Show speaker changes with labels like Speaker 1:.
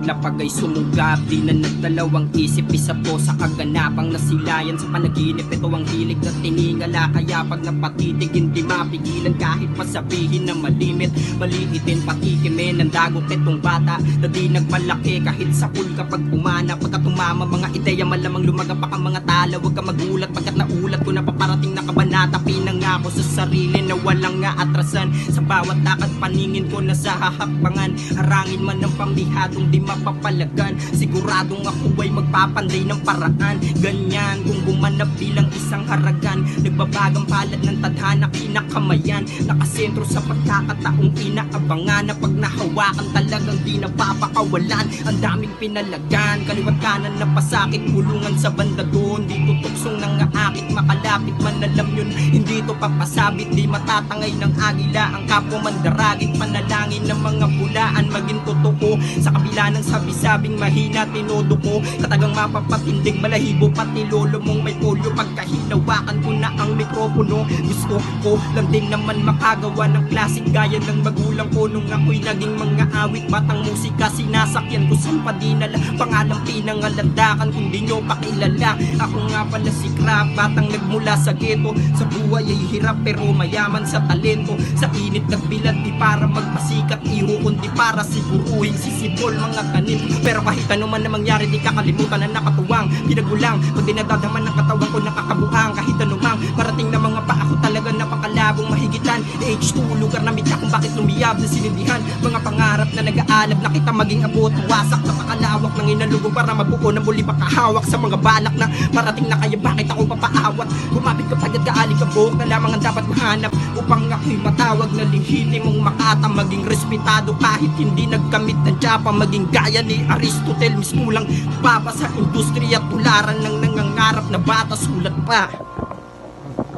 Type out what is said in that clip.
Speaker 1: paglapag ay sumugap. Di na nagdalawang isip, isa po sa kaganapang nasilayan sa panaginip. Ito ang hilig na tiningala, kaya pag napatitig hindi mapigilan. Kahit pasabihin na malimit, maliitin patikimin ng dagot itong bata na di nagmalaki kahit sa pool kapag umana. Pagka tumama mga ideya malamang lumagapak ang mga tala. Huwag ka magulat pagkat naulat ko na paparating na kabanata. Pinangako sa sarili na walang nga atrasan. Sa bawat lakad paningin ko na sa hahakbangan. Harangin man ng pamlihadong di mapapalagan. Siguradong ako ay magpapanday ng paraan. Ganyan kung gumanap bilang isang haragan. Nagbabagang palad ng tadhana kinakamayan. Nakasentro sa pagkakataong inaabangan. Na pag nahawakan talagang di napapakawalan. Ang daming pinalagan, kaliwat kanan na pasakit. Kulungan sa banda doon, di tutuksong ng aakit. Makalapit man alam yun, hindi to papasabit. Di matatangay ng agila ang kapwa mandaragit. Panalangin ng mga bulaan maging totoo. Sa kabila ng sabi-sabing mahina tinodo ko. Katagang mapapatindig balahibo pati lolo mong may polio. Pagkahinawakan ko na ang mikropono, gusto ko lang din naman makagawa ng klasik gaya ng magulang ko nung ako'y naging mga awit. Batang musika sinasakyan ko sa padinala. Pangalang pinangalandakan kung di nyo pakilala. Ako nga pala si Crap, batang nagmula sa ghetto. Sa buhay ay hirap pero mayaman sa talento. Sa init nagbilad di para magpasikat iho, kundi para siguruhin sisibol mga kanin. Pero kahit ano man na mangyari di kakalimutan na nakatuwang. Pinagulang pag dinadadaman ng katawan ko nakakabuhang. Kahit ano mang parating na mga pa ako talaga napakalabong mahigitan. H2 lugar na mitya kung bakit lumiyab na sinindihan. Mga pangarap na nag-aalab na kita maging abot. Wasak na pakalawak ng inalugong para mabuo na muli makahawak sa mga balak na parating na kaya bakit ako papaawat. Gumapit ka pagkat kaalikabok na lamang ang dapat mahanap upang ako'y matawag na lehitimong makata. Maging respetado kahit hindi nagkamit ng tsapa. Maging gaya ni Aristotle mismo lang papa sa industriya. Tularan ng nangangarap na bata sulat pa.